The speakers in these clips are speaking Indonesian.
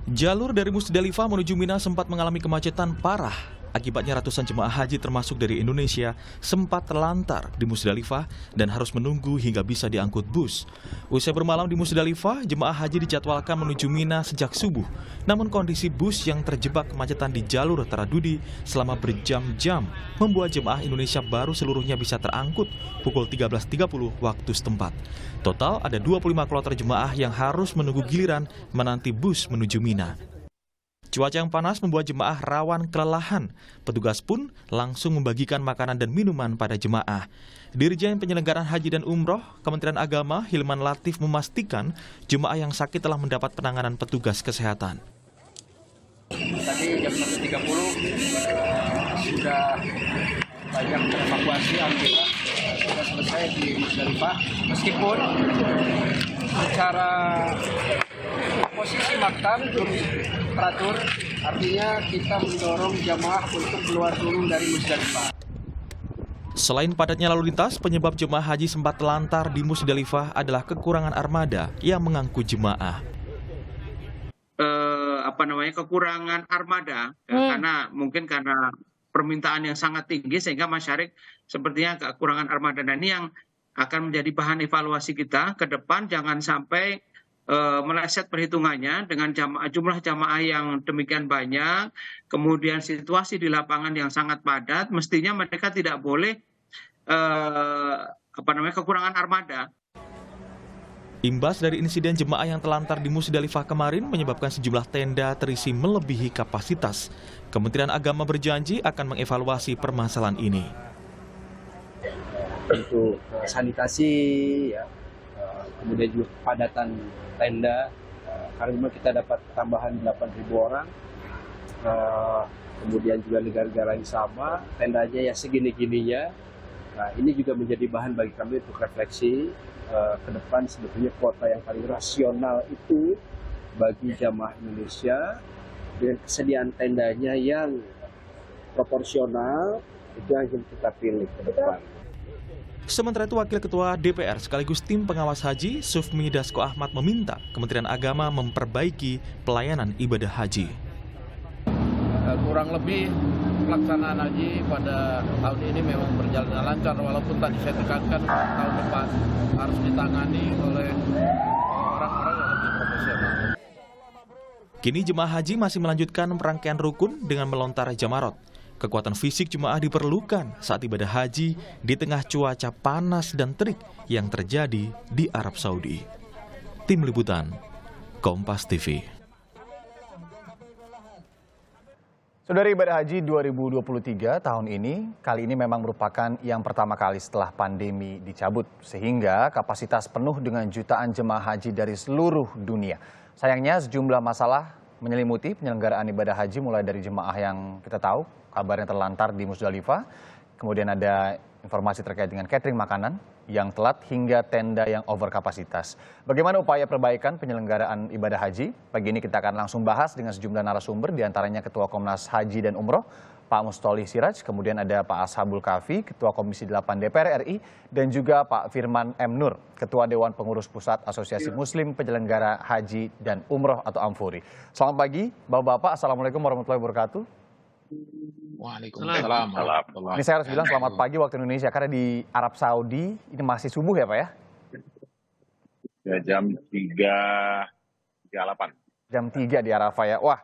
Jalur dari Musdalifah menuju Mina sempat mengalami kemacetan parah. Akibatnya ratusan jemaah haji termasuk dari Indonesia sempat terlantar di Musdalifah dan harus menunggu hingga bisa diangkut bus. Usai bermalam di Musdalifah, jemaah haji dijadwalkan menuju Mina sejak subuh. Namun kondisi bus yang terjebak kemacetan di jalur Taradudi selama berjam-jam membuat jemaah Indonesia baru seluruhnya bisa terangkut pukul 13.30 waktu setempat. Total ada 25 kloter jemaah yang harus menunggu giliran menanti bus menuju Mina. Cuaca yang panas membuat jemaah rawan kelelahan. Petugas pun langsung membagikan makanan dan minuman pada jemaah. Dirjen Penyelenggaraan Haji dan Umroh, Kementerian Agama, Hilman Latif memastikan jemaah yang sakit telah mendapat penanganan petugas kesehatan. Tadi jam 1.30 sudah banyak evakuasi, alhamdulillah sudah selesai di Musdalifah. Meskipun secara posisi makam belum teratur, artinya kita mendorong jamaah untuk keluar dulu dari Musdalifah. Selain padatnya lalu lintas, penyebab jemaah haji sempat telantar di Musdalifah adalah kekurangan armada yang mengangkut jemaah. Kekurangan armada karena permintaan yang sangat tinggi sehingga masyarakat sepertinya kekurangan armada. Dan ini yang akan menjadi bahan evaluasi kita ke depan, jangan sampai meleset perhitungannya dengan jumlah jamaah yang demikian banyak, kemudian situasi di lapangan yang sangat padat, mestinya mereka tidak boleh kekurangan armada. Imbas dari insiden jemaah yang telantar di Musdalifah kemarin menyebabkan sejumlah tenda terisi melebihi kapasitas. Kementerian Agama berjanji akan mengevaluasi permasalahan ini. Untuk sanitasi, ya, kemudian juga kepadatan tenda, karena memang kita dapat tambahan 8.000 orang, kemudian juga negara-negara yang sama, tendanya ya segini-gininya. Nah, ini juga menjadi bahan bagi kami untuk refleksi ke depan. Sebetulnya kuota yang paling rasional itu bagi jamaah Indonesia dengan kesediaan tendanya yang proporsional, itu yang kita pilih ke depan. Sementara itu, Wakil Ketua DPR sekaligus tim pengawas haji, Sufmi Dasko Ahmad, meminta Kementerian Agama memperbaiki pelayanan ibadah haji. Kurang lebih pelaksanaan haji pada tahun ini memang berjalan lancar, walaupun tadi saya tekankan tahun depan harus ditangani oleh orang-orang yang lebih profesional. Kini jemaah haji masih melanjutkan rangkaian rukun dengan melontar jamarot. Kekuatan fisik jemaah diperlukan saat ibadah haji di tengah cuaca panas dan terik yang terjadi di Arab Saudi. Tim Liputan, Kompas TV. Saudara, ibadah haji 2023 tahun ini, kali ini memang merupakan yang pertama kali setelah pandemi dicabut, sehingga kapasitas penuh dengan jutaan jemaah haji dari seluruh dunia. Sayangnya sejumlah masalah menyelimuti penyelenggaraan ibadah haji, mulai dari jemaah yang kita tahu kabarnya terlantar di Musdalifah, kemudian ada informasi terkait dengan catering makanan yang telat hingga tenda yang over kapasitas. Bagaimana upaya perbaikan penyelenggaraan ibadah haji? Pagi ini kita akan langsung bahas dengan sejumlah narasumber, diantaranya Ketua Komnas Haji dan Umroh, Pak Mustolih Siraj, kemudian ada Pak Ashabul Kafi, Ketua Komisi 8 DPR RI, dan juga Pak Firman M. Nur, Ketua Dewan Pengurus Pusat Asosiasi Muslim Penyelenggara Haji dan Umroh atau Amfuri. Selamat pagi, Bapak-Bapak. Assalamualaikum warahmatullahi wabarakatuh. Waalaikumsalam. Ini saya harus bilang selamat pagi waktu Indonesia, karena di Arab Saudi ini masih subuh ya Pak ya? Ya, jam 3.38. Jam 3 di Arafah ya. Wah,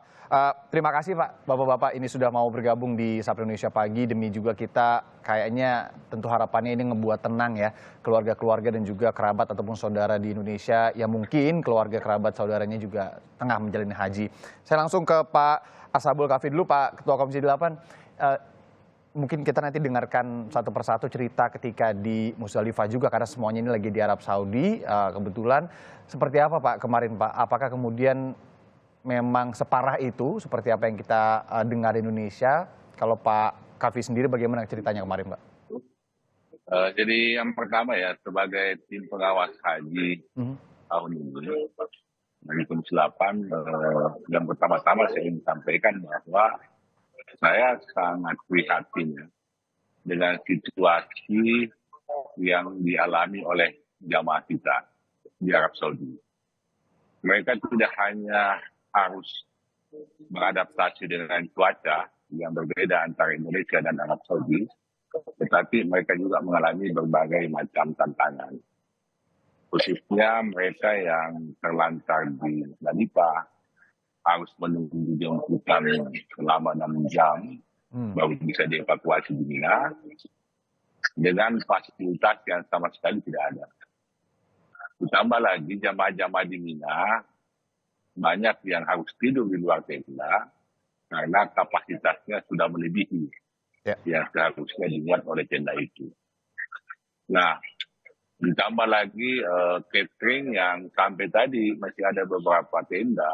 terima kasih Pak, Bapak-Bapak ini sudah mau bergabung di Sapa Indonesia Pagi, demi juga kita kayaknya tentu harapannya ini ngebuat tenang ya keluarga-keluarga dan juga kerabat ataupun saudara di Indonesia yang mungkin keluarga kerabat saudaranya juga tengah menjalani haji. Saya langsung ke Pak Ashabul Kafi dulu, Pak Ketua Komisi 8. Mungkin kita nanti dengarkan satu persatu cerita ketika di Musdalifah juga, karena semuanya ini lagi di Arab Saudi kebetulan. Seperti apa Pak kemarin Pak? Apakah kemudian memang separah itu seperti apa yang kita dengar di Indonesia? Kalau Pak Kafi sendiri bagaimana ceritanya kemarin Pak? Jadi yang pertama ya, sebagai tim pengawas haji tahun ini, dari Komisi 8, yang pertama-tama saya ingin sampaikan bahwa saya sangat prihatin ya, dengan situasi yang dialami oleh jamaah kita di Arab Saudi. Mereka tidak hanya harus beradaptasi dengan cuaca yang berbeda antara Indonesia dan Arab Saudi, tetapi mereka juga mengalami berbagai macam tantangan. Khususnya mereka yang terlantar di Musdalifah harus menunggu jemputan selama 6 jam baru bisa dievakuasi di Mina dengan fasilitas yang sama sekali tidak ada. Ditambah lagi jamaah-jamaah di Mina banyak yang harus tidur di luar tenda karena kapasitasnya sudah melebihi yang seharusnya dimuat oleh tenda itu. Nah, ditambah lagi catering yang sampai tadi masih ada beberapa tenda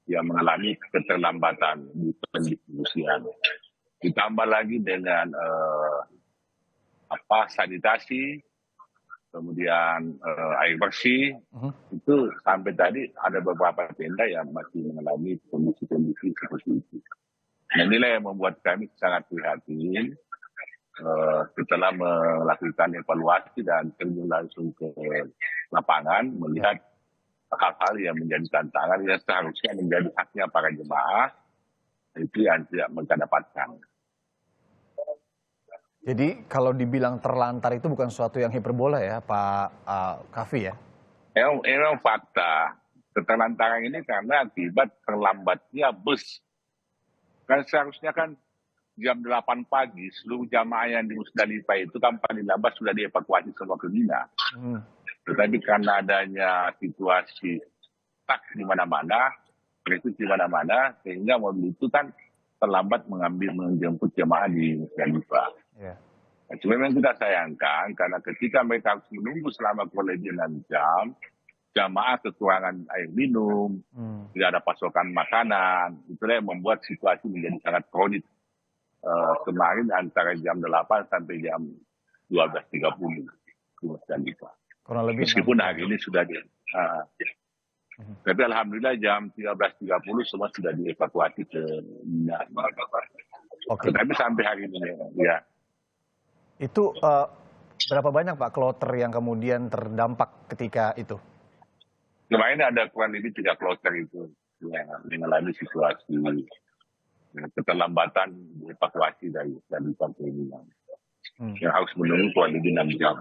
yang mengalami keterlambatan di pendistribusian. Ditambah lagi dengan sanitasi, kemudian air bersih, itu sampai tadi ada beberapa tenda yang masih mengalami kondisi-kondisi seperti itu. Nah, inilah yang membuat kami sangat prihatin setelah melakukan evaluasi dan terjun langsung ke lapangan, melihat hal-hal yang menjadi tantangan yang seharusnya menjadi haknya para jemaah, itu yang tidak mereka dapatkan. Jadi kalau dibilang terlantar itu bukan sesuatu yang hiperbola ya Pak Kavi ya? Memang fakta. Keterlantaran ini karena akibat terlambatnya bus. Kan seharusnya kan jam 8 pagi seluruh jamaah yang di Musdalifah itu kan paling lambat sudah dievakuasi semua ke Mina. Tetapi karena adanya situasi stuck di mana-mana, krisis di mana-mana, sehingga mobil itu kan terlambat menjemput jamaah di Musdalifah. Nah, cuma memang kita sayangkan karena ketika mereka harus menunggu selama kurang lebih 6 jam, jamaah kekurangan air minum, tidak ada pasokan makanan, itulah yang membuat situasi menjadi sangat kronis. Kemarin antara jam 8 sampai jam 12.30 di Musdalifah. Meskipun hari ini sudah tapi alhamdulillah jam 13.30 semua sudah dievakuasi ke Mina. Tetapi sampai hari ini ya. Itu berapa banyak Pak kloter yang kemudian terdampak ketika itu? Kemarin ada kurang lebih 3 kloter itu yang mengalami situasi keterlambatan evakuasi dari sampai Mina. Yang harus menunggu kurang lebih 6 jam.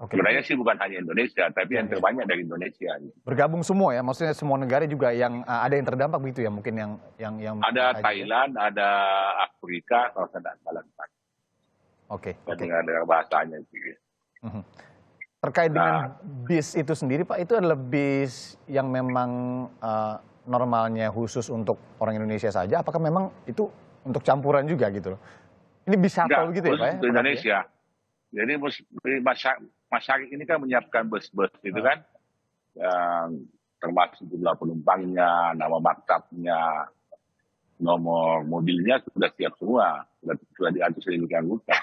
Sebenarnya sih bukan hanya Indonesia, tapi yang terbanyak dari Indonesia. Bergabung semua ya, maksudnya semua negara juga yang ada yang terdampak begitu ya, mungkin yang ada Thailand, ada Afrika, kalau tidak salah. Oke. Ada bahasanya itu. Terkait dengan bis itu sendiri Pak, itu adalah bis yang memang normalnya khusus untuk orang Indonesia saja, apakah memang itu untuk campuran juga gitu loh? Ini bis shuttle gitu ya Pak ya? Untuk Indonesia. Jadi masyarakat ini kan menyiapkan bus-bus itu kan, yang termasuk jumlah penumpangnya, nama maktabnya, nomor mobilnya sudah siap semua, sudah diatur sedemikian rupa.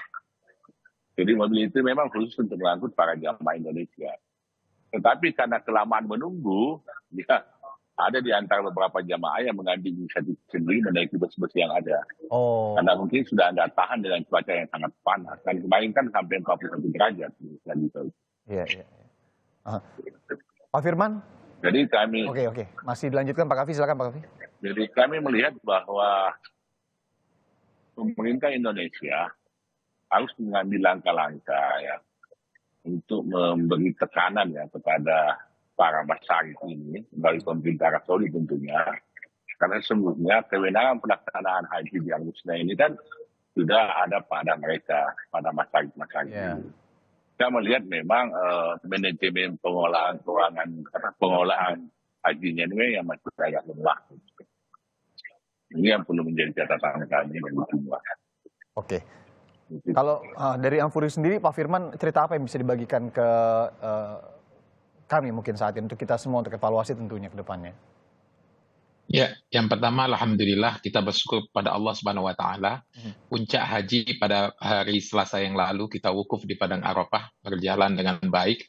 Jadi mobil itu memang khusus untuk mengangkut para jamaah Indonesia. Tetapi karena kelamaan menunggu, ya ada di antara beberapa jamaah yang mengambil inisiatif sendiri menaiki bus-bus yang ada. Karena mungkin sudah nggak tahan dengan cuaca yang sangat panas. Dan kemarin kan sampai 41 derajat. Iya. Pak Firman? Jadi kami... Oke. Masih dilanjutkan Pak Kavi, silakan Pak Kavi. Jadi kami melihat bahwa pemerintah Indonesia harus mengambil langkah-langkah ya untuk memberi tekanan ya kepada para masyarakat ini dari pemerintah Arab Saudi tentunya, karena sesungguhnya kewenangan pelaksanaan haji di Al-Husna ini kan sudah ada pada mereka, pada masyarakat ini. Kita melihat memang manajemen pengolahan hajinya ini yang masih agak lemah. Ini yang perlu menjadi catatan kami bagi semua. Oke. Kalau dari Amfuri sendiri, Pak Firman, cerita apa yang bisa dibagikan ke kami mungkin saat ini, untuk kita semua, untuk evaluasi tentunya ke depannya? Ya, yang pertama alhamdulillah kita bersyukur pada Allah Subhanahu wa taala. Puncak haji pada hari Selasa yang lalu kita wukuf di Padang Arafah berjalan dengan baik,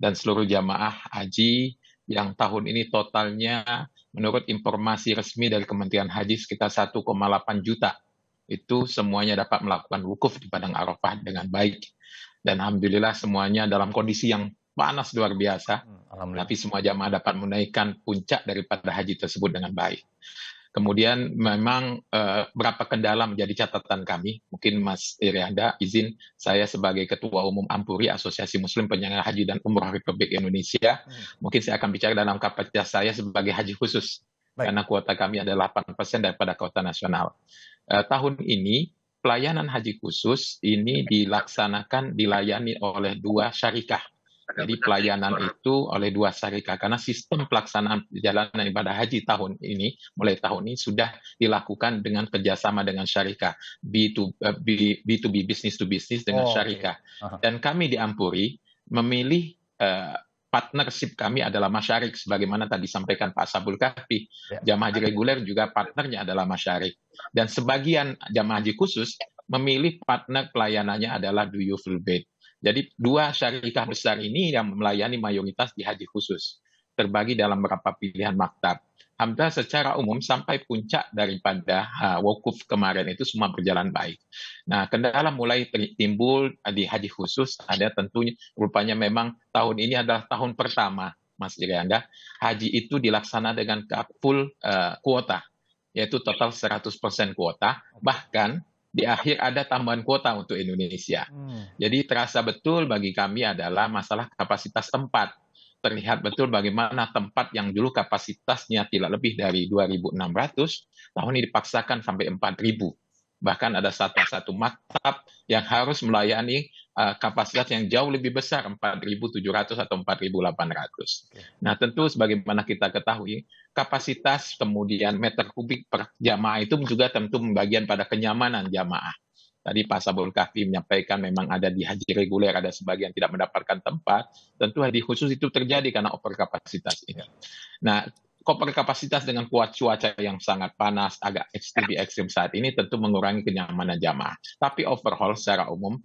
dan seluruh jamaah haji yang tahun ini totalnya menurut informasi resmi dari Kementerian Haji sekitar 1,8 juta. Itu semuanya dapat melakukan wukuf di Padang Arafah dengan baik. Dan alhamdulillah semuanya dalam kondisi yang panas luar biasa, Alhamdulillah. tapi semua jamaah dapat menaikkan puncak daripada haji tersebut dengan baik. Kemudian memang berapa kendala menjadi catatan kami. Mungkin Mas Irianda izin saya sebagai Ketua Umum Ampuri, Asosiasi Muslim Penyelenggara Haji dan Umroh Republik Indonesia, mungkin saya akan bicara dalam kapasitas saya sebagai haji khusus. Baik. Karena kuota kami adalah 8% daripada kuota nasional. Tahun ini pelayanan haji khusus ini dilayani oleh 2 syarikah. Jadi pelayanan itu oleh 2 syarikah karena sistem pelaksanaan perjalanan ibadah haji mulai tahun ini sudah dilakukan dengan kerjasama dengan syarikah B2B, business to business dengan syarikah. Dan kami di Ampuri memilih partnership kami adalah masyarik, sebagaimana tadi disampaikan Pak Sabul Kahfi. Jamaah haji reguler juga partnernya adalah masyarik. Dan sebagian jamaah haji khusus memilih partner pelayanannya adalah Duyuful Bait. Jadi 2 syarikah besar ini yang melayani mayoritas di haji khusus. Terbagi dalam beberapa pilihan maktab. Alhamdulillah secara umum sampai puncak daripada wukuf kemarin itu semua berjalan baik. Nah, kendala mulai timbul di haji khusus ada tentunya rupanya memang tahun ini adalah tahun pertama, Mas Irianda, haji itu dilaksana dengan full kuota, yaitu total 100% kuota, bahkan di akhir ada tambahan kuota untuk Indonesia. Jadi terasa betul bagi kami adalah masalah kapasitas tempat. Terlihat betul bagaimana tempat yang dulu kapasitasnya tidak lebih dari 2.600, tahun ini dipaksakan sampai 4.000. Bahkan ada satu maktab yang harus melayani kapasitas yang jauh lebih besar, 4.700 atau 4.800. Nah, tentu sebagaimana kita ketahui, kapasitas kemudian meter kubik per jamaah itu juga tentu membagian pada kenyamanan jamaah. Tadi Pak Sabul Kahfi menyampaikan memang ada di haji reguler, ada sebagian tidak mendapatkan tempat. Tentu haji khusus itu terjadi karena overkapasitas ini. Nah, overkapasitas dengan cuaca yang sangat panas, agak ekstrim saat ini tentu mengurangi kenyamanan jamaah. Tapi overall secara umum,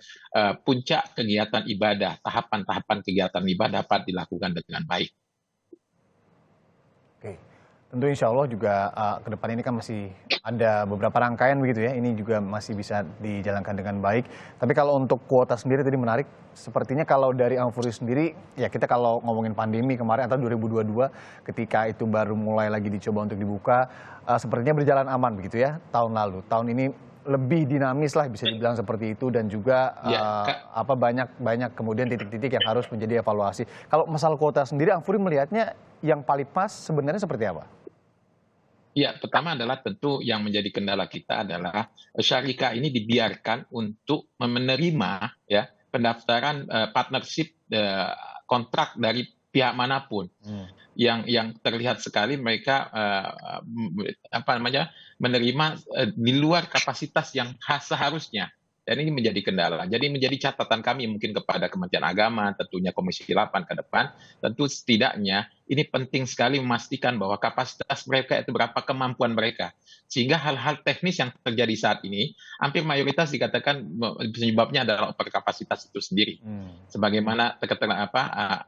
puncak kegiatan ibadah, tahapan-tahapan kegiatan ibadah dapat dilakukan dengan baik. Oke, tentu insya Allah juga ke depan ini kan masih ada beberapa rangkaian begitu ya, ini juga masih bisa dijalankan dengan baik. Tapi kalau untuk kuota sendiri tadi menarik, sepertinya kalau dari Ampuri sendiri, ya kita kalau ngomongin pandemi kemarin atau 2022 ketika itu baru mulai lagi dicoba untuk dibuka, sepertinya berjalan aman begitu ya tahun lalu. Tahun ini lebih dinamis lah bisa dibilang seperti itu dan juga banyak kemudian titik-titik yang harus menjadi evaluasi. Kalau masalah kuota sendiri, Ampuri melihatnya yang paling pas sebenarnya seperti apa? Ya, pertama adalah tentu yang menjadi kendala kita adalah syarikah ini dibiarkan untuk menerima ya pendaftaran partnership kontrak dari pihak manapun. Yang terlihat sekali mereka menerima di luar kapasitas yang seharusnya. Dan ini menjadi kendala. Jadi menjadi catatan kami mungkin kepada Kementerian Agama, tentunya Komisi 8 ke depan, tentu setidaknya ini penting sekali memastikan bahwa kapasitas mereka itu berapa kemampuan mereka. Sehingga hal-hal teknis yang terjadi saat ini, hampir mayoritas dikatakan penyebabnya adalah overkapasitas itu sendiri. Sebagaimana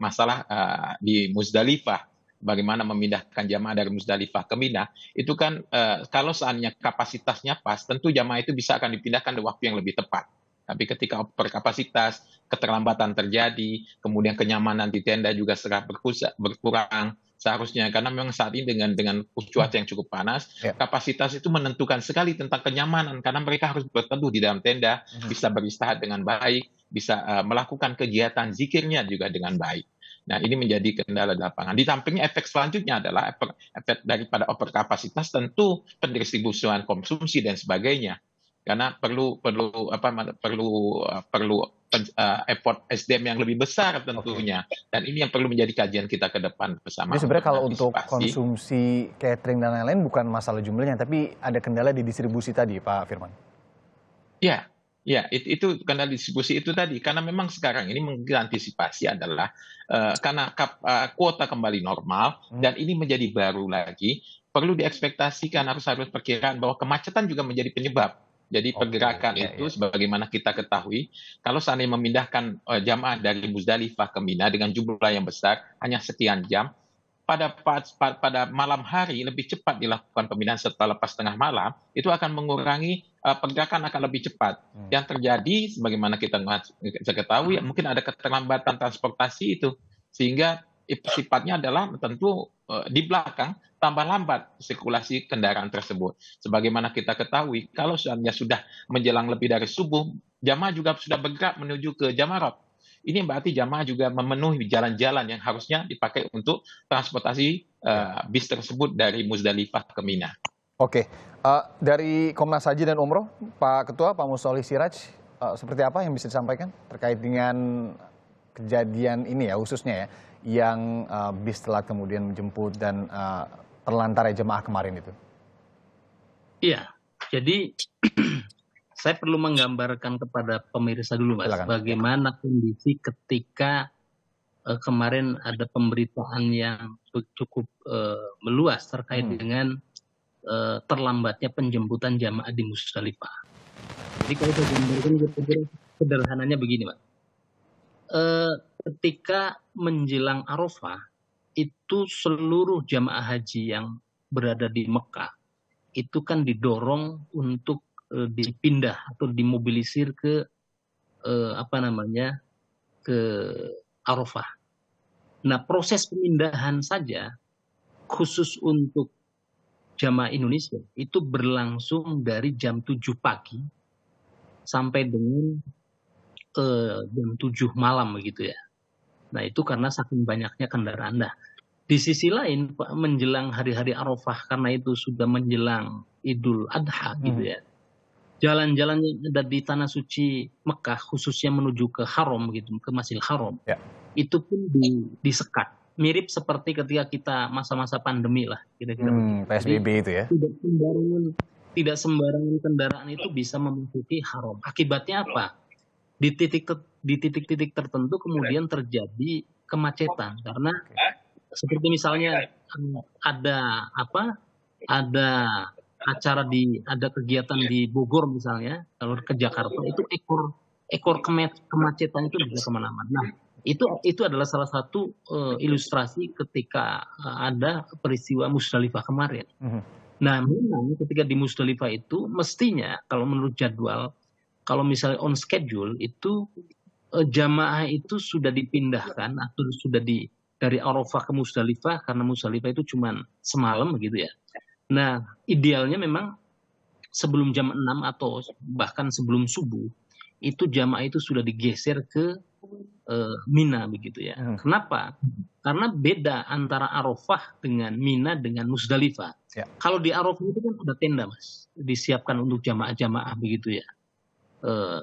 masalah di Muzdalifah, bagaimana memindahkan jamaah dari Muzdalifah ke Mina, itu kan kalau seandainya kapasitasnya pas, tentu jamaah itu bisa akan dipindahkan di waktu yang lebih tepat. Tapi ketika overkapasitas, keterlambatan terjadi, kemudian kenyamanan di tenda juga berkurang seharusnya, karena memang saat ini dengan cuaca yang cukup panas, kapasitas itu menentukan sekali tentang kenyamanan, karena mereka harus berteduh di dalam tenda, bisa beristirahat dengan baik, bisa melakukan kegiatan zikirnya juga dengan baik. Nah, ini menjadi kendala di lapangan. Di sampingnya efek selanjutnya adalah efek daripada overkapasitas tentu pendistribusian konsumsi dan sebagainya. Karena perlu effort SDM yang lebih besar tentunya. Dan ini yang perlu menjadi kajian kita ke depan bersama. Jadi sebenarnya kalau untuk konsumsi catering dan lain-lain bukan masalah jumlahnya, tapi ada kendala di distribusi tadi, Pak Firman. Ya, itu kendala distribusi itu tadi. Karena memang sekarang ini mengantisipasi adalah karena kuota kembali normal dan ini menjadi baru lagi, perlu diekspektasikan harus perkiraan bahwa kemacetan juga menjadi penyebab. Jadi pergerakan itu sebagaimana kita ketahui, kalau seandainya memindahkan jamaah dari Muzdalifah ke Mina dengan jumlah yang besar, hanya sekian jam, pada malam hari lebih cepat dilakukan pemindahan setelah lepas tengah malam, itu akan mengurangi pergerakan akan lebih cepat. Yang terjadi, sebagaimana kita ketahui, mungkin ada keterlambatan transportasi itu. sehingga sifatnya adalah tentu di belakang tambah lambat sirkulasi kendaraan tersebut. Sebagaimana kita ketahui, kalau seandainya sudah menjelang lebih dari subuh, jamaah juga sudah bergerak menuju ke Jamarat. Ini berarti jamaah juga memenuhi jalan-jalan yang harusnya dipakai untuk transportasi bis tersebut dari Muzdalifah ke Mina. Oke, dari Komnas Haji dan Umroh, Pak Ketua, Pak Mustoli Siraj, seperti apa yang bisa disampaikan terkait dengan kejadian ini ya, khususnya ya, yang bis telat kemudian menjemput dan terlantar jemaah kemarin itu? Iya, jadi saya perlu menggambarkan kepada pemirsa dulu, Mas, Silakan. bagaimana kondisi ketika kemarin ada pemberitaan yang cukup meluas terkait dengan terlambatnya penjemputan jamaah di Muzdalifah. Jadi kalau saya gambarkan sederhananya begini, Mas. Ketika menjelang Arafah, itu seluruh jamaah haji yang berada di Mekah itu kan didorong untuk dipindah atau dimobilisir ke ke Arafah. Nah, proses pemindahan saja khusus untuk jamaah Indonesia itu berlangsung dari jam 7 pagi sampai dengan jam 7 malam begitu ya. Nah, itu karena saking banyaknya kendaraan. Nah, di sisi lain menjelang hari-hari Arafah, karena itu sudah menjelang Idul Adha gitu ya. Jalan-jalan yang ada di tanah suci Mekah khususnya menuju ke Haram gitu, ke Masjidil Haram. Ya. Itu pun disekat. Mirip seperti ketika kita masa-masa pandemi lah kira-kira. PSBB itu ya. Tidak sembarangan kendaraan itu bisa memasuki Haram. Akibatnya apa? Di titik-titik tertentu kemudian terjadi kemacetan karena seperti misalnya ada ada kegiatan di Bogor misalnya, kalau ke Jakarta itu ekor kemacetan itu bisa kemana-mana. Nah, itu adalah salah satu ilustrasi ketika ada peristiwa Muzdalifah kemarin. Nah, memang ketika di Muzdalifah itu mestinya kalau menurut jadwal, kalau misalnya on schedule itu jamaah itu sudah dipindahkan atau sudah dari Arafah ke Muzdalifah karena Muzdalifah itu cuma semalam gitu ya. Nah, idealnya memang sebelum jam 6 atau bahkan sebelum subuh itu jamaah itu sudah digeser ke Mina begitu ya. Kenapa? Karena beda antara Arafah dengan Mina dengan Muzdalifah. Ya. Kalau di Arafah itu kan ada tenda, Mas, disiapkan untuk jamaah-jamaah begitu ya.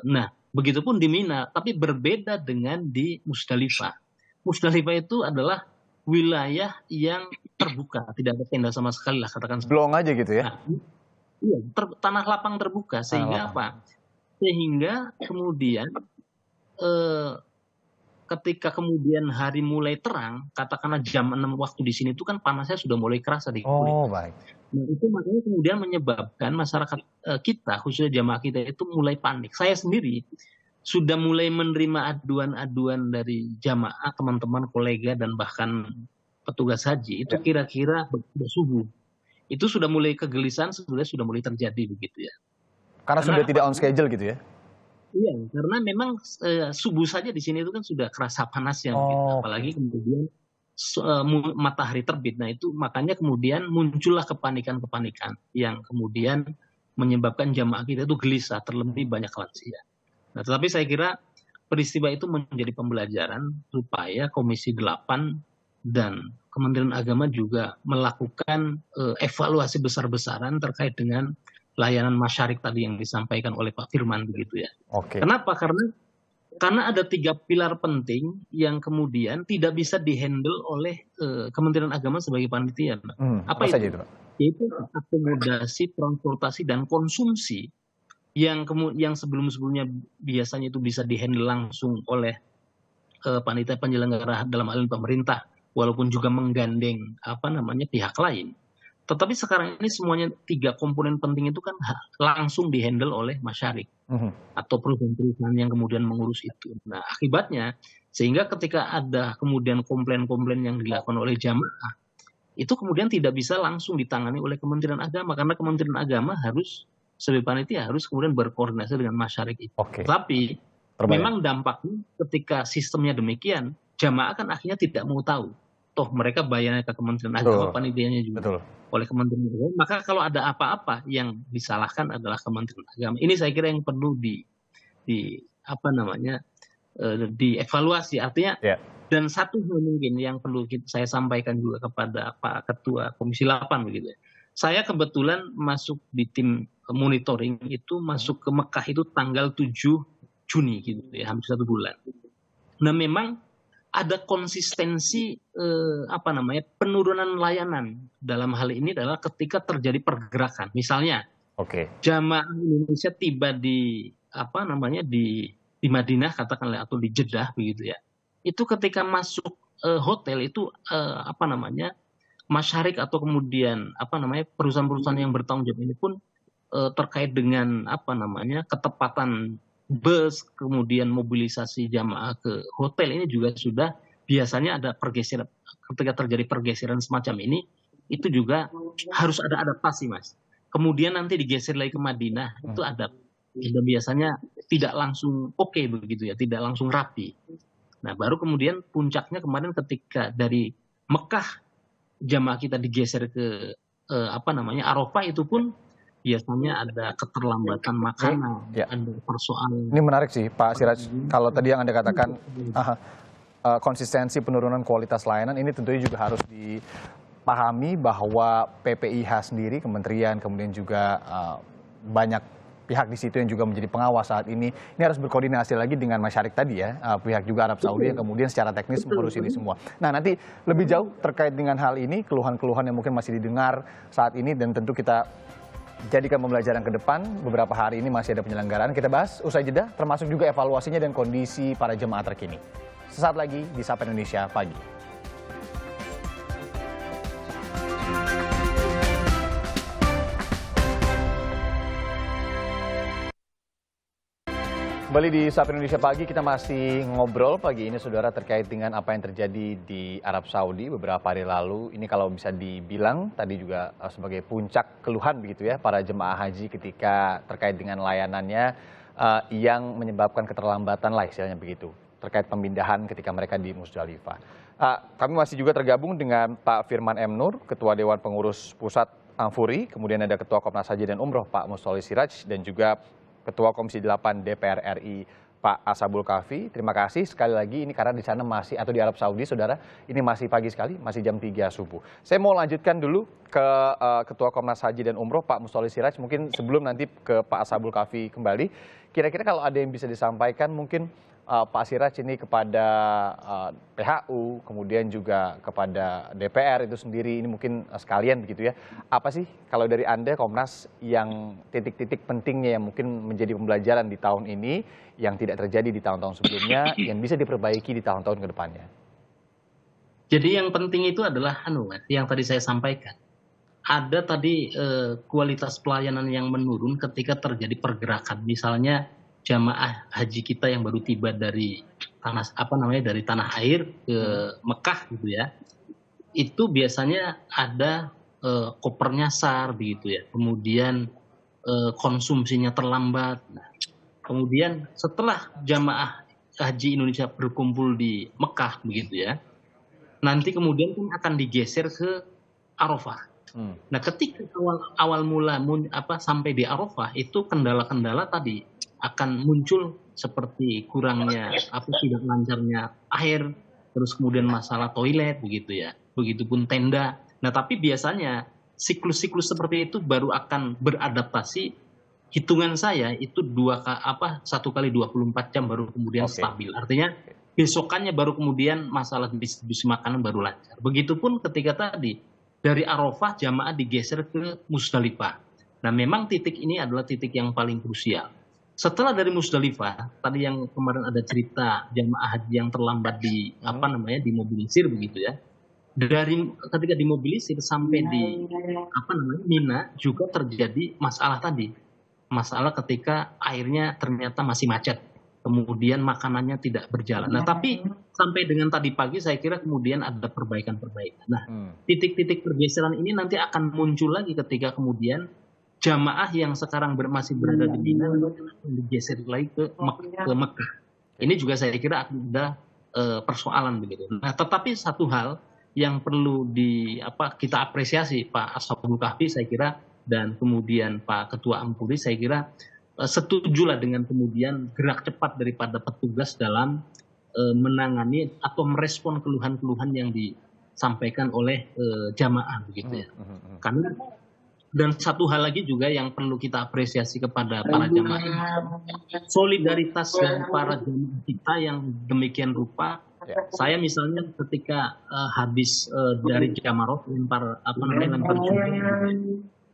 Nah, begitupun di Mina, tapi berbeda dengan di Muzdalifah. Muzdalifah itu adalah wilayah yang terbuka, tidak ada tenda sama sekali lah katakan. Blong aja gitu ya? Nah, iya, tanah lapang terbuka sehingga apa? Sehingga kemudian ketika kemudian hari mulai terang, katakanlah jam 6 waktu di sini itu kan panasnya sudah mulai kerasa di kulit. Oh, baik. Nah, itu makanya kemudian menyebabkan masyarakat kita, khususnya jamaah kita itu mulai panik. Saya sendiri sudah mulai menerima aduan-aduan dari jamaah, teman-teman, kolega, dan bahkan petugas haji. Itu kira-kira sudah subuh. Itu sudah mulai kegelisahan, sebenarnya sudah mulai terjadi begitu ya. Karena sudah tidak on schedule gitu ya? Iya, karena memang subuh saja di sini itu kan sudah kerasa panasnya, apalagi kemudian matahari terbit. Nah itu makanya kemudian muncullah kepanikan-kepanikan yang kemudian menyebabkan jamaah kita itu gelisah, terlebih banyak lansia. Nah, tetapi saya kira peristiwa itu menjadi pembelajaran supaya Komisi 8 dan Kementerian Agama juga melakukan evaluasi besar-besaran terkait dengan layanan masyarik tadi yang disampaikan oleh Pak Firman begitu ya. Oke. Kenapa? Karena ada 3 pilar penting yang kemudian tidak bisa dihandle oleh Kementerian Agama sebagai panitia. Apa itu? Saja itu, Pak? Yaitu akomodasi, transportasi, dan konsumsi yang sebelum-sebelumnya biasanya itu bisa dihandle langsung oleh panitia penyelenggara dalam hal ini pemerintah, walaupun juga menggandeng pihak lain. Tetapi sekarang ini semuanya 3 komponen penting itu kan langsung dihandle oleh masyarik atau perusahaan-perusahaan yang kemudian mengurus itu. Nah, akibatnya sehingga ketika ada kemudian komplain-komplain yang dilakukan oleh jamaah, itu kemudian tidak bisa langsung ditangani oleh Kementerian Agama karena Kementerian Agama harus sebagai panitia harus kemudian berkoordinasi dengan masyarik itu. Oke. Tapi memang dampaknya ketika sistemnya demikian, jamaah kan akhirnya tidak mau tahu. Toh mereka bayarnya ke Kementerian Agama, panitianya juga oleh Kementerian Agama. Maka kalau ada apa-apa yang disalahkan adalah Kementerian Agama. Ini saya kira yang perlu dievaluasi. Artinya dan satu hal mungkin yang perlu saya sampaikan juga kepada Pak Ketua Komisi 8 begitu ya. Saya kebetulan masuk di tim monitoring itu masuk ke Mekah itu tanggal 7 Juni gitu ya, hampir 1 bulan. Nah memang ada konsistensi penurunan layanan dalam hal ini adalah ketika terjadi pergerakan. Misalnya jamaah Indonesia tiba di di Madinah katakanlah atau di Jeddah begitu ya. Itu ketika masuk hotel itu masyarik atau kemudian perusahaan-perusahaan yang bertanggung jawab ini pun terkait dengan ketepatan bus, kemudian mobilisasi jamaah ke hotel ini juga sudah biasanya ada pergeseran. Ketika terjadi pergeseran semacam ini, itu juga harus ada adaptasi, Mas. Kemudian nanti digeser lagi ke Madinah, itu ada biasanya tidak langsung oke begitu ya, tidak langsung rapi. Nah, baru kemudian puncaknya kemarin ketika dari Mekah jamaah kita digeser ke Arafah, itu pun biasanya ada keterlambatan makanan, ada persoalan. Ini menarik sih Pak Siraj, kalau tadi yang Anda katakan konsistensi penurunan kualitas layanan, ini tentunya juga harus dipahami bahwa PPIH sendiri, kementerian, kemudian juga banyak pihak di situ yang juga menjadi pengawas saat ini harus berkoordinasi lagi dengan masyarakat tadi ya, pihak juga Arab Saudi yang kemudian secara teknis mengurus ini semua. Nah nanti lebih jauh terkait dengan hal ini, keluhan-keluhan yang mungkin masih didengar saat ini dan tentu kita jadikan pembelajaran ke depan. Beberapa hari ini masih ada penyelenggaraan, kita bahas usai jeda, termasuk juga evaluasinya dan kondisi para jemaah terkini. Sesaat lagi di Sapa Indonesia Pagi. Kembali di Sapa Indonesia Pagi, kita masih ngobrol pagi ini saudara terkait dengan apa yang terjadi di Arab Saudi beberapa hari lalu. Ini kalau bisa dibilang tadi juga sebagai puncak keluhan begitu ya para jemaah haji ketika terkait dengan layanannya yang menyebabkan keterlambatan lah istilahnya begitu. Terkait pemindahan ketika mereka di Musdalifah. Kami masih juga tergabung dengan Pak Firman M. Nur, Ketua Dewan Pengurus Pusat Amfuri, kemudian ada Ketua Komnas Haji dan Umroh Pak Mustoli Siraj dan juga Ketua Komisi 8 DPR RI Pak Ashabul Kahfi. Terima kasih sekali lagi ini karena di sana masih atau di Arab Saudi saudara ini masih pagi sekali, masih jam 3 subuh. Saya mau lanjutkan dulu ke Ketua Komnas Haji dan Umroh Pak Mustoli Siraj, mungkin sebelum nanti ke Pak Ashabul Kahfi kembali. Kira-kira kalau ada yang bisa disampaikan mungkin Pak Siraj ini kepada PHU, kemudian juga kepada DPR itu sendiri, ini mungkin sekalian begitu ya. Apa sih kalau dari Anda Komnas yang titik-titik pentingnya yang mungkin menjadi pembelajaran di tahun ini yang tidak terjadi di tahun-tahun sebelumnya yang bisa diperbaiki di tahun-tahun ke depannya? Jadi yang penting itu adalah yang tadi saya sampaikan. Ada tadi kualitas pelayanan yang menurun ketika terjadi pergerakan. Misalnya jamaah haji kita yang baru tiba dari dari tanah air ke Mekah gitu ya, itu biasanya ada koper nyasar begitu ya, kemudian konsumsinya terlambat. Nah, kemudian setelah jamaah haji Indonesia berkumpul di Mekah begitu ya, nanti kemudian kan akan digeser ke Arafah. Nah, ketika awal mula sampai di Arafah itu kendala-kendala tadi akan muncul seperti kurangnya tidak lancarnya air, terus kemudian masalah toilet begitu ya, begitupun tenda. Nah tapi biasanya siklus-siklus seperti itu baru akan beradaptasi. Hitungan saya itu 1 kali 24 jam baru kemudian stabil. Artinya besokannya baru kemudian masalah distribusi makanan baru lancar. Begitupun ketika tadi dari Arafah jamaah digeser ke Musdalifah. Nah memang titik ini adalah titik yang paling krusial. Setelah dari Musdalifah, tadi yang kemarin ada cerita jamaah haji yang terlambat dimobilisir begitu ya. Dari ketika dimobilisir sampai di Mina juga terjadi masalah tadi. Masalah ketika airnya ternyata masih macet. Kemudian makanannya tidak berjalan. Nah, tapi sampai dengan tadi pagi saya kira kemudian ada perbaikan-perbaikan. Nah, titik-titik pergeseran ini nanti akan muncul lagi ketika kemudian jamaah yang sekarang masih berada di Mina akan digeser lagi ke Mekah. Ini juga saya kira ada persoalan begitu. Nah, tetapi satu hal yang perlu kita apresiasi Pak Ashabul Kahfi saya kira, dan kemudian Pak Ketua Ampuri saya kira setujulah dengan kemudian gerak cepat daripada petugas dalam menangani atau merespon keluhan-keluhan yang disampaikan oleh jamaah begitu ya. Karena dan satu hal lagi juga yang perlu kita apresiasi kepada para jamaah, solidaritas dari para jamaah kita yang demikian rupa. Saya misalnya ketika habis dari Jamarot lempar jumroh,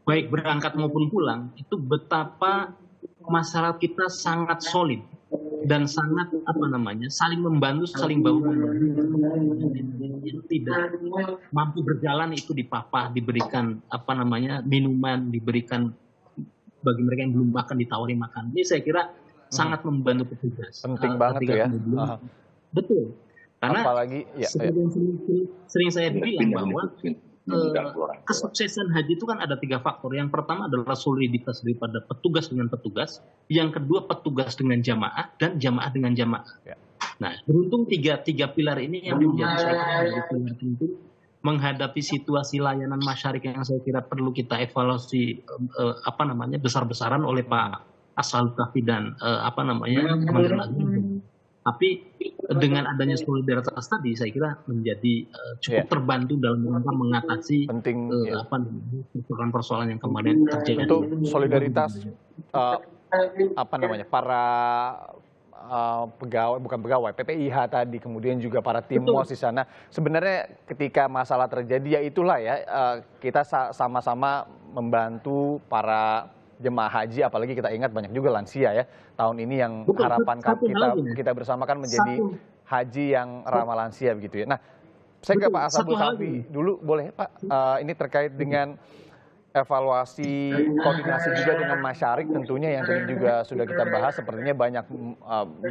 baik berangkat maupun pulang, itu betapa masyarakat kita sangat solid dan sangat saling membantu, saling bahu membantu. Yang tidak mampu berjalan itu dipapah, diberikan minuman, diberikan bagi mereka yang belum makan ditawari makan. Ini saya kira sangat membantu petugas. Penting banget tuh ya. Betul. Karena apalagi seperti yang sering saya bilang bahwa kesuksesan haji itu kan ada 3 faktor. Yang pertama adalah soliditas daripada petugas dengan petugas. Yang kedua petugas dengan jamaah, dan jamaah dengan jamaah. Nah, beruntung tiga pilar ini yang menjadi pilar penting menghadapi situasi layanan masyarakat yang saya kira perlu kita evaluasi besar-besaran oleh Pak Ashabul Kahfi dan Kementerian Agama. Tapi dengan adanya solidaritas tadi saya kira menjadi cukup terbantu dalam mengatasi persoalan yang kemarin terjadi. Untuk solidaritas para pegawai PPIH tadi, kemudian juga para timwas di sana. Sebenarnya ketika masalah terjadi ya itulah ya, kita sama-sama membantu para jemaah haji, apalagi kita ingat banyak juga lansia ya tahun ini yang harapan kita bersama kan menjadi haji yang ramah lansia begitu ya. Nah, saya ke Pak Ashabul Kahfi dulu boleh Pak, ini terkait dengan evaluasi koordinasi juga dengan masyarakat tentunya yang tadi juga sudah kita bahas, sepertinya banyak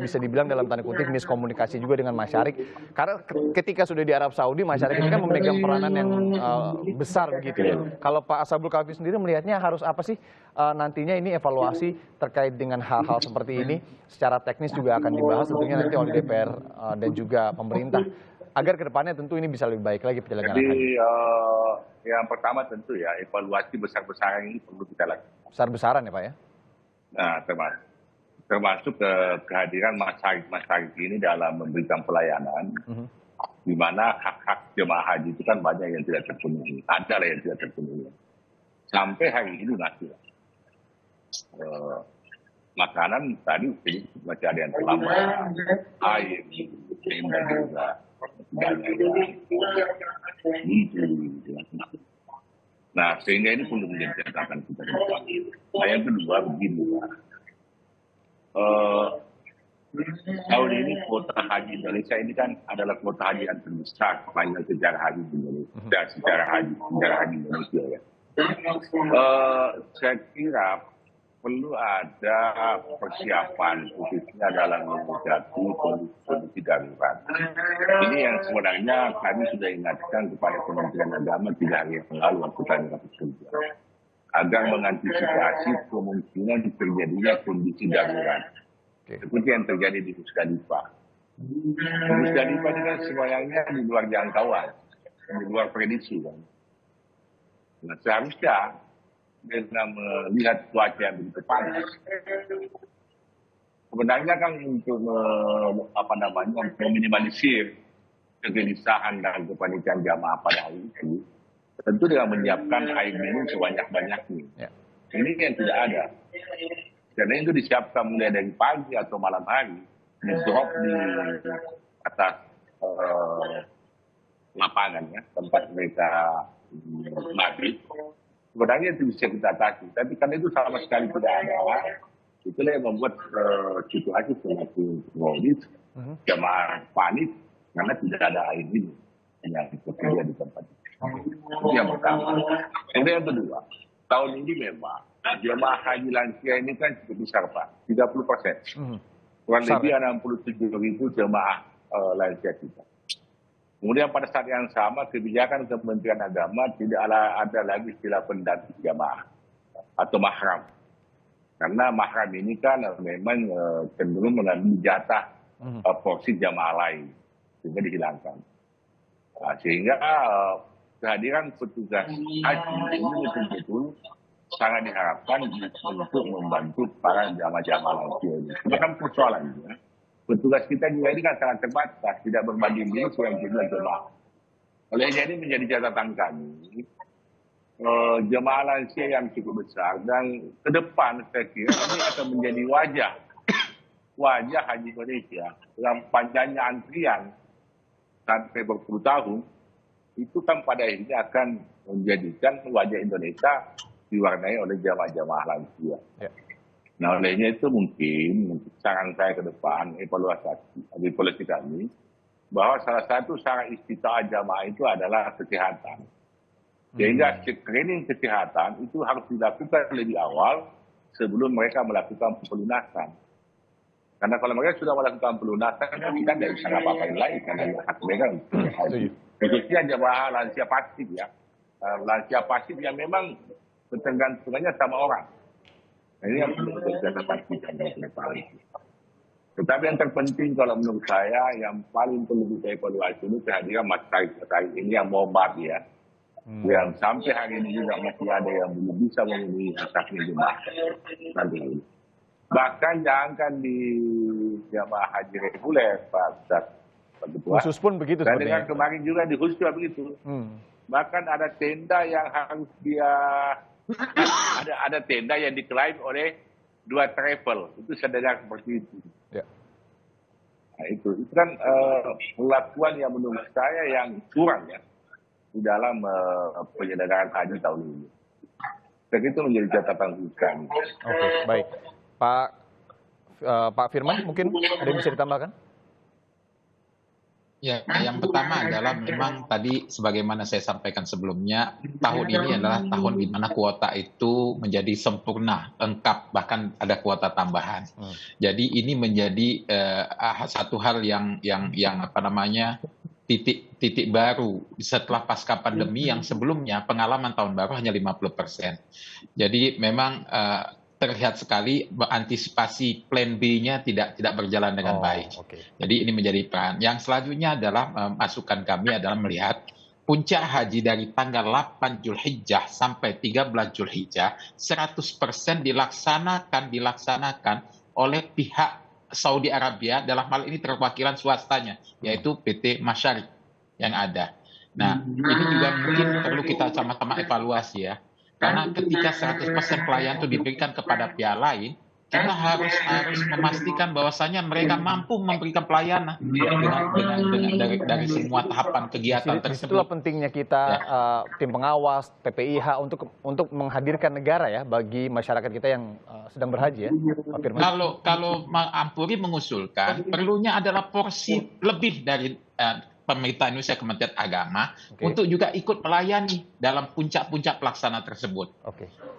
bisa dibilang dalam tanda kutip miskomunikasi juga dengan masyarakat, karena ketika sudah di Arab Saudi masyarakat ini kan memegang peranan yang besar begitu ya. Kalau Pak Ashabul Kahfi sendiri melihatnya harus apa sih nantinya ini evaluasi terkait dengan hal-hal seperti ini secara teknis juga akan dibahas tentunya nanti oleh DPR dan juga pemerintah agar kedepannya tentu ini bisa lebih baik lagi penyelenggaraan haji. Yang pertama tentu ya evaluasi besar-besaran ini perlu kita lakukan. Besar-besaran ya Pak ya? Nah, termasuk kehadiran masyarakat ini dalam memberikan pelayanan, di mana hak-hak jemaah haji itu kan banyak yang tidak terpenuhi, ada lah yang tidak terpenuhi. Sampai hari ini masih. Makanan tadi masih ada yang terlambat, air, dan juga nah, sehingga ini perlu menjadi catatan kita. Nah, yang kedua begini Pak. Tahun ini kuota haji Indonesia ini kan adalah kuota haji yang terbesar sepanjang sejarah haji Indonesia, sejarah haji Indonesia ya. Saya kira perlu ada persiapan khususnya dalam menghadapi kondisi darurat. Ini yang sebenarnya kami sudah ingatkan kepada Kementerian Agama 3 hari yang lalu waktu kami rapat kerja, agar mengantisipasi kemungkinan terjadinya kondisi darurat seperti yang terjadi di Musdalifah. Musdalifah ini kan sebenarnya di luar jangkauan, di luar prediksi kan. Nah, seharusnya dengan melihat cuaca yang begitu panas, sebenarnya kan untuk meminimalisir kegelisahan dan kepanikan jamaah pada hari itu, tentu dengan menyiapkan air minum sebanyak-banyaknya. Ini yang tidak ada. Karena itu disiapkan mulai dari pagi atau malam hari, di drop di atas lapangan ya, tempat mereka maghrib. Sebenarnya itu bisa kita atasi, tapi karena itu sama sekali tidak ada. Itulah yang membuat situasi semakin kronis, jamaah panik karena tidak ada air minum yang tersedia di tempat itu. Itu yang pertama. Kemudian yang kedua, tahun ini memang jemaah haji lansia ini kan cukup besar Pak, 30%. Kurang lebih 67.000 jemaah lansia kita. Kemudian pada saat yang sama kebijakan Kementerian Agama tidak ada lagi istilah pendamping jamaah atau mahram. Karena mahram ini kan memang cenderung mengambil jatah porsi jamaah lain. sehingga dihilangkan. Nah, sehingga kehadiran petugas haji ini betul-betul sangat diharapkan untuk membantu para jamaah-jamaah lansia ini. Ini kan persoalannya, petugas kita juga ini kan sangat terbatas, tidak berbanding lurus dengan jumlah jemaah. Oleh jadi menjadi catatan kami, jemaah lansia yang cukup besar, dan ke depan saya kira ini akan menjadi wajah haji Indonesia dalam panjangnya antrian sampai berpuluh tahun, itu kan pada akhirnya akan menjadikan wajah Indonesia diwarnai oleh jamaah-jamaah lansia. Ya. Nah, olehnya itu mungkin saran saya ke depan, evaluasi kami, bahwa salah satu syarat istitaah jamaah itu adalah kesehatan. Sehingga screening kesehatan itu harus dilakukan lebih awal sebelum mereka melakukan pelunasan. Karena kalau mereka sudah melakukan pelunasan, kan kita tidak bisa ngapa-ngapain lagi, karena hak mereka. Khususnya jamaah lansia pasif ya. Lansia pasif yang memang ketergantungannya sama orang. Nah, ini yang perlu kita pastikan ke depan. Tetapi yang terpenting kalau menurut saya, yang paling perlu kita evaluasi itu kehadiran masyarakat ini yang mobat ya. Yang sampai hari ini juga masih ada yang belum bisa memenuhi hak-haknya jemaah. Bahkan jangankan di jamaah haji reguler, Pak Ustaz. Khusus pun begitu dan sebenarnya. dengan kemarin juga di khusus juga begitu. Bahkan ada tenda yang harus ada tenda yang diklaim oleh 2 travel. Itu saya dengar seperti itu. Ya. Nah, itu kan pengakuan yang menurut saya yang kurang ya di dalam penyelenggaraan haji tahun ini. Dan itu menjadi catatan kami. Oke, baik. Pak Firman, mungkin ada yang bisa ditambahkan? Ya, yang pertama adalah memang tadi sebagaimana saya sampaikan sebelumnya, tahun ini adalah tahun di mana kuota itu menjadi sempurna, lengkap, bahkan ada kuota tambahan. Jadi ini menjadi satu hal yang apa namanya, titik baru setelah pasca pandemi yang sebelumnya pengalaman tahun baru hanya 50%. Jadi memang terlihat sekali antisipasi plan B-nya tidak berjalan dengan baik. Okay. Jadi ini menjadi peran. Yang selanjutnya adalah masukan kami adalah melihat puncak haji dari tanggal 8 Zulhijjah sampai 13 Zulhijjah 100% dilaksanakan oleh pihak Saudi Arabia, dalam hal ini perwakilan swastanya, yaitu PT Masyarik yang ada. Nah, ini juga mungkin perlu kita sama-sama evaluasi ya. Karena ketika 100% pelayanan itu diberikan kepada pihak lain, kita harus memastikan bahwasanya mereka mampu memberikan pelayanan dari semua tahapan kegiatan tersebut. Itulah pentingnya kita tim pengawas, PPIH untuk menghadirkan negara ya bagi masyarakat kita yang sedang berhaji ya. Pak Firman. Kalau Ampuri mengusulkan perlunya adalah porsi lebih dari pemerintah Indonesia, Kementerian Agama, untuk juga ikut melayani dalam puncak-puncak pelaksana tersebut.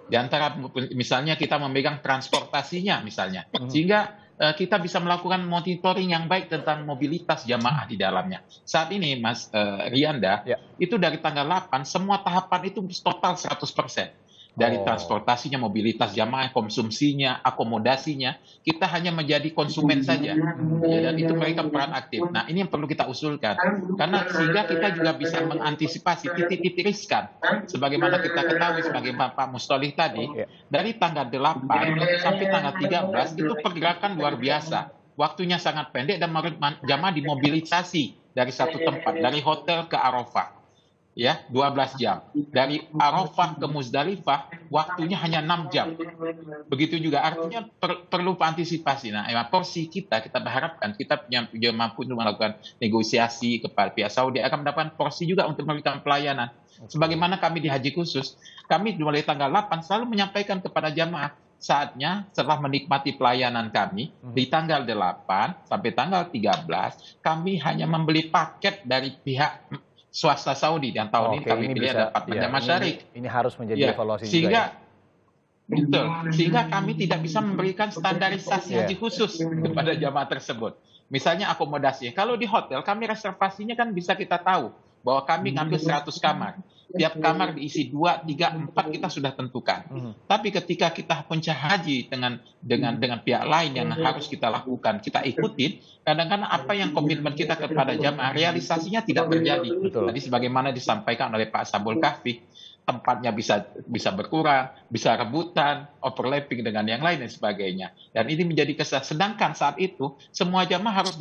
Di antara misalnya kita memegang transportasinya misalnya, sehingga kita bisa melakukan monitoring yang baik tentang mobilitas jamaah di dalamnya. Saat ini Mas Rianda, itu dari tanggal 8 semua tahapan itu total 100%. Dari transportasinya, mobilitas jamaah, konsumsinya, akomodasinya, kita hanya menjadi konsumen saja. Ya, dan itu mereka peran aktif. Nah, ini yang perlu kita usulkan. Karena sehingga kita juga bisa mengantisipasi titik-titik riskan. Sebagaimana kita ketahui, sebagai Pak Mustolih tadi, dari tanggal 8 sampai tanggal 13, itu pergerakan luar biasa. Waktunya sangat pendek dan jamaah dimobilisasi dari satu tempat, dari hotel ke Arafah. Ya, 12 jam. Dari Arafah ke Muzdalifah, waktunya hanya 6 jam. Begitu juga, artinya perlu antisipasi. Nah, porsi kita berharapkan kita punya mampu untuk melakukan negosiasi kepada pihak Saudi, akan mendapatkan porsi juga untuk memberikan pelayanan. Sebagaimana kami di Haji Khusus, kami mulai tanggal 8 selalu menyampaikan kepada jamaah, saatnya setelah menikmati pelayanan kami, di tanggal 8 sampai tanggal 13, kami hanya membeli paket dari pihak swasta Saudi yang tahun ini kami pilih ada partnernya Masyarik. Ini harus menjadi evaluasi sehingga, juga. Betul. Sehingga kami tidak bisa memberikan standarisasi haji khusus kepada jamaah tersebut. Misalnya akomodasi. Kalau di hotel kami reservasinya kan bisa kita tahu bahwa kami ngambil 100 kamar. tiap kamar diisi 2, 3, 4 kita sudah tentukan. Tapi ketika kita puncak haji dengan pihak lain yang harus kita lakukan, kita ikutin, kadang-kadang apa yang komitmen kita kepada jamaah realisasinya tidak terjadi. Tadi sebagaimana disampaikan oleh Pak Sabul Kahfi, tempatnya bisa berkurang, bisa rebutan, overlapping dengan yang lain dan sebagainya. Dan ini menjadi sedangkan saat itu semua jamaah harus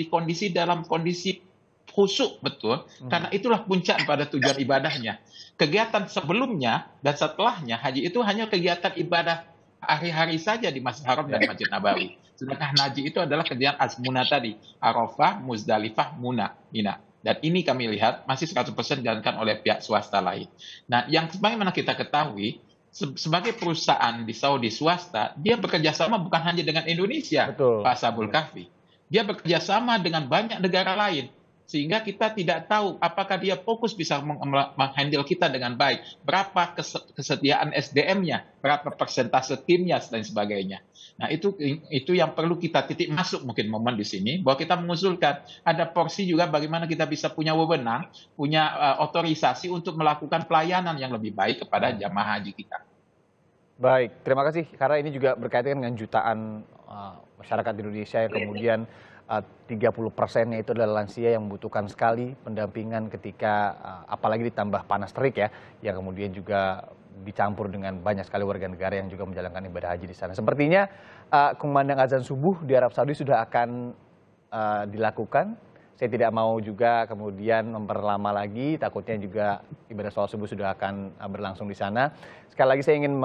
dalam kondisi khusyuk betul, karena itulah puncak pada tujuan ibadahnya. Kegiatan sebelumnya dan setelahnya haji itu hanya kegiatan ibadah hari-hari saja di Masjid Haram dan Masjid Nabawi. Sedangkan haji itu adalah kegiatan Azmuna tadi, Arafah, Muzdalifah, Mina. Dan ini kami lihat masih 100% dijalankan oleh pihak swasta lain. Nah, yang sebagaimana kita ketahui, sebagai perusahaan di Saudi swasta, dia bekerja sama bukan hanya dengan Indonesia, Pak Sabul Kahfi. Dia bekerja sama dengan banyak negara lain. Sehingga kita tidak tahu apakah dia fokus bisa menghandle kita dengan baik. Berapa kesediaan SDM-nya, berapa persentase timnya, dan sebagainya. Nah, itu yang perlu kita titik masuk mungkin momen di sini, bahwa kita mengusulkan ada porsi juga bagaimana kita bisa punya wewenang, punya otorisasi untuk melakukan pelayanan yang lebih baik kepada jamaah haji kita. Baik, terima kasih. Karena ini juga berkaitan dengan jutaan masyarakat Indonesia yang kemudian 30%-nya itu adalah lansia yang membutuhkan sekali pendampingan ketika apalagi ditambah panas terik ya, yang kemudian juga dicampur dengan banyak sekali warga negara yang juga menjalankan ibadah haji di sana. Sepertinya kumandang azan subuh di Arab Saudi sudah akan dilakukan. Saya tidak mau juga kemudian memperlama lagi, takutnya juga ibadah sholat subuh sudah akan berlangsung di sana. Sekali lagi saya ingin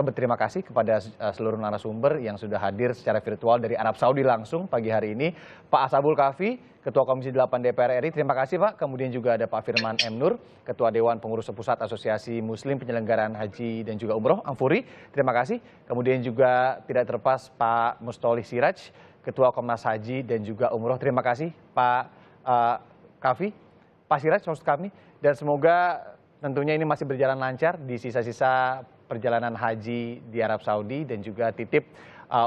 berterima kasih kepada seluruh narasumber yang sudah hadir secara virtual dari Arab Saudi langsung pagi hari ini. Pak Sabul Kahfi, Ketua Komisi 8 DPR RI, terima kasih Pak. Kemudian juga ada Pak Firman M. Nur, Ketua Dewan Pengurus Pusat Asosiasi Muslim Penyelenggaraan Haji dan juga Umroh, Amfuri, terima kasih. Kemudian juga tidak terlepas Pak Mustolih Siraj, Ketua Komnas Haji dan juga Umroh. Terima kasih Pak Kahfi, Pak Siraj maksud kami. Dan semoga tentunya ini masih berjalan lancar di sisa-sisa perjalanan haji di Arab Saudi, dan juga titip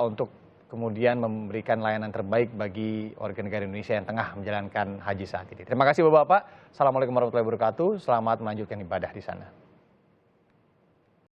untuk kemudian memberikan layanan terbaik bagi warga negara Indonesia yang tengah menjalankan haji saat ini. Terima kasih Bapak-Bapak. Assalamualaikum warahmatullahi wabarakatuh. Selamat melanjutkan ibadah di sana.